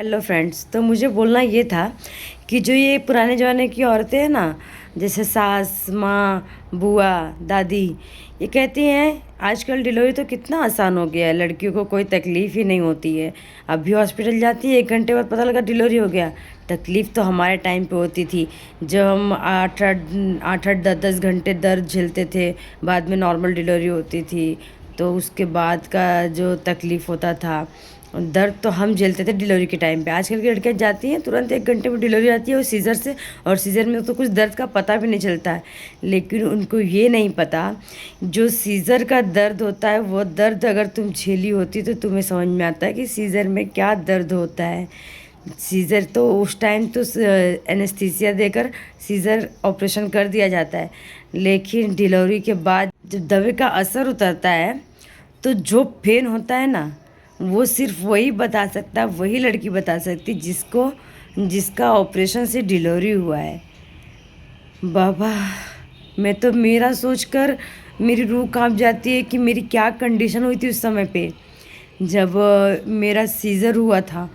Hello friends. तो मुझे बोलना ये था कि जो ये पुराने ज़माने की औरतें हैं ना, जैसे सास माँ बुआ दादी, ये कहती हैं आजकल डिलीवरी तो कितना आसान हो गया है, लड़कियों को कोई तकलीफ़ ही नहीं होती है। अभी हॉस्पिटल जाती है, 1 घंटे बाद पता लगा डिलीवरी हो गया। तकलीफ़ तो हमारे टाइम पे होती थी, जब हम आठ आठ 10 10 घंटे दर्द झेलते थे, बाद में नॉर्मल डिलीवरी होती थी। तो उसके बाद का जो तकलीफ़ होता था, दर्द तो हम झेलते थे डिलीवरी के टाइम पे। आजकल की लड़कियां जाती हैं तुरंत 1 घंटे में डिलीवरी आती है, और सीज़र से, और सीज़र में तो कुछ दर्द का पता भी नहीं चलता है। लेकिन उनको ये नहीं पता, जो सीज़र का दर्द होता है वो दर्द अगर तुम झेली होती तो तुम्हें समझ में आता है कि सीज़र में क्या दर्द होता है। सीज़र तो उस टाइम तो एनेस्थीसिया देकर सीज़र ऑपरेशन कर दिया जाता है, लेकिन डिलीवरी के बाद जब दवा का असर उतरता है तो जो पेन होता है ना, वो सिर्फ वही बता सकता, वही लड़की बता सकती जिसका ऑपरेशन से डिलीवरी हुआ है। बाबा, मैं तो मेरा सोचकर मेरी रूह कांप जाती है कि मेरी क्या कंडीशन हुई थी उस समय पे, जब मेरा सीज़र हुआ था।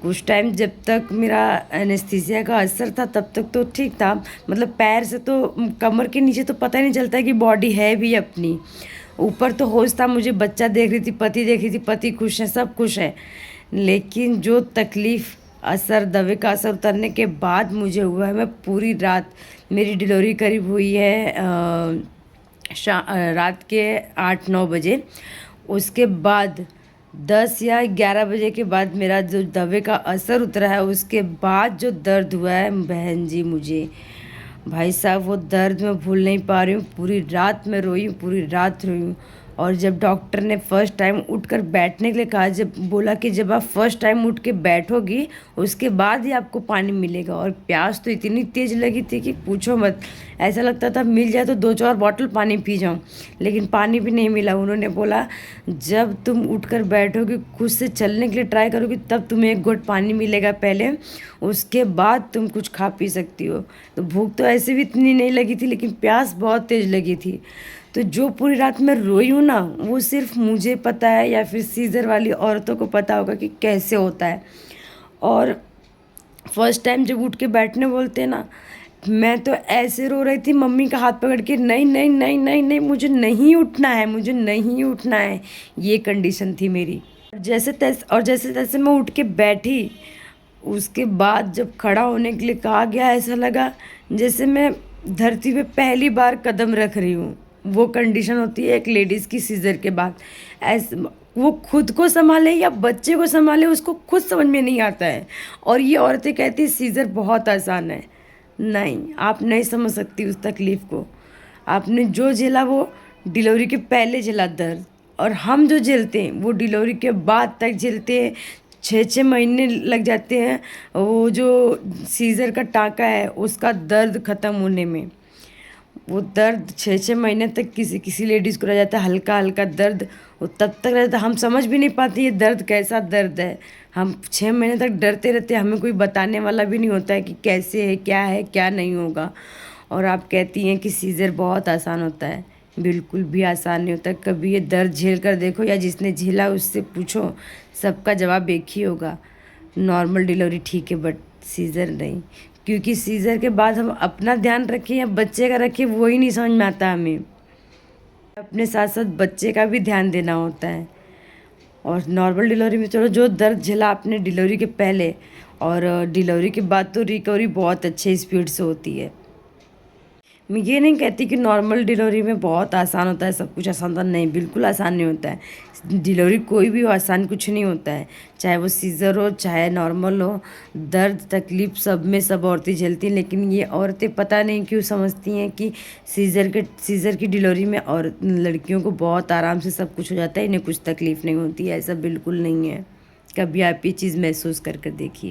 कुछ टाइम जब तक मेरा एनेस्थीसिया का असर था तब तक तो ठीक था, मतलब पैर से तो कमर के नीचे तो पता ही नहीं चलता कि बॉडी है भी अपनी। ऊपर तो होश था, मुझे बच्चा देख रही थी, पति देख रही थी, पति खुश है, सब खुश है। लेकिन जो तकलीफ़ असर दवा का असर उतरने के बाद मुझे हुआ है, मैं पूरी रात, मेरी डिलीवरी करीब हुई है रात के 8 9 बजे। उसके बाद 10 या 11 बजे के बाद मेरा जो दवा का असर उतरा है, उसके बाद जो दर्द हुआ है बहन जी मुझे, भाई साहब वो दर्द मैं भूल नहीं पा रही हूँ। पूरी रात मैं रोई हूँ, पूरी रात रोई हूँ। और जब डॉक्टर ने फ़र्स्ट टाइम उठकर बैठने के लिए कहा, जब बोला कि जब आप फर्स्ट टाइम उठ के बैठोगी उसके बाद ही आपको पानी मिलेगा, और प्यास तो इतनी तेज़ लगी थी कि पूछो मत। ऐसा लगता था मिल जाए तो 2 4 बॉटल पानी पी जाऊँ, लेकिन पानी भी नहीं मिला। उन्होंने बोला जब तुम उठकर बैठोगी, खुद से चलने के लिए ट्राई करोगी, तब तुम्हें 1 घुट पानी मिलेगा पहले, उसके बाद तुम कुछ खा पी सकती हो। तो भूख तो ऐसे भी इतनी नहीं लगी थी, लेकिन प्यास बहुत तेज़ लगी थी। तो जो पूरी रात मैं रोई हूँ ना, वो सिर्फ मुझे पता है या फिर सीज़र वाली औरतों को पता होगा कि कैसे होता है। और फर्स्ट टाइम जब उठ के बैठने बोलते हैं ना, मैं तो ऐसे रो रही थी, मम्मी का हाथ पकड़ के, नहीं नहीं नहीं नहीं नहीं, मुझे नहीं उठना है, मुझे नहीं उठना है। ये कंडीशन थी मेरी। जैसे तैसे मैं उठ के बैठी। उसके बाद जब खड़ा होने के लिए कहा गया, ऐसा लगा जैसे मैं धरती पे पहली बार कदम रख रही हूँ। वो कंडीशन होती है एक लेडीज़ की सीज़र के बाद। ऐसे वो खुद को संभाले या बच्चे को संभाले, उसको खुद समझ में नहीं आता है। और ये औरतें कहती हैं सीज़र बहुत आसान है। नहीं, आप नहीं समझ सकती उस तकलीफ़ को। आपने जो झेला वो डिलीवरी के पहले झेला दर्द, और हम जो झेलते हैं वो डिलीवरी के बाद तक झेलते हैं। 6 6 महीने लग जाते हैं वो जो सीज़र का टाँका है उसका दर्द ख़त्म होने में। वो दर्द 6 6 महीने तक किसी किसी लेडीज़ को रह जाता है, हल्का हल्का दर्द। वो तब तक रहता है, हम समझ भी नहीं पाते ये दर्द कैसा दर्द है। हम 6 महीने तक डरते रहते हैं, हमें कोई बताने वाला भी नहीं होता है कि कैसे है क्या नहीं होगा। और आप कहती हैं कि सीज़र बहुत आसान होता है, बिल्कुल भी आसान नहीं होता। कभी ये दर्द झेल कर देखो, या जिसने झेला उससे पूछो, सबका जवाब एक ही होगा, नॉर्मल डिलीवरी ठीक है बट सीज़र नहीं। क्योंकि सीज़र के बाद हम अपना ध्यान रखें या बच्चे का रखें, वही नहीं समझ में आता हमें। अपने साथ साथ बच्चे का भी ध्यान देना होता है। और नॉर्मल डिलीवरी में चलो जो दर्द झेला आपने डिलीवरी के पहले, और डिलीवरी के बाद तो रिकवरी बहुत अच्छे स्पीड से होती है। मैं ये नहीं कहती कि नॉर्मल डिलीवरी में बहुत आसान होता है, सब कुछ आसान होता है, नहीं, बिल्कुल आसान नहीं होता है। डिलीवरी कोई भी हो, आसान कुछ नहीं होता है, चाहे वो सीज़र हो चाहे नॉर्मल हो। दर्द तकलीफ़ सब में सब औरतें झेलती हैं, लेकिन ये औरतें पता नहीं क्यों समझती हैं कि सीज़र की डिलीवरी में और लड़कियों को बहुत आराम से सब कुछ हो जाता है, इन्हें कुछ तकलीफ़ नहीं होती है। ऐसा बिल्कुल नहीं है। कभी आप ये चीज़ महसूस कर देखिए।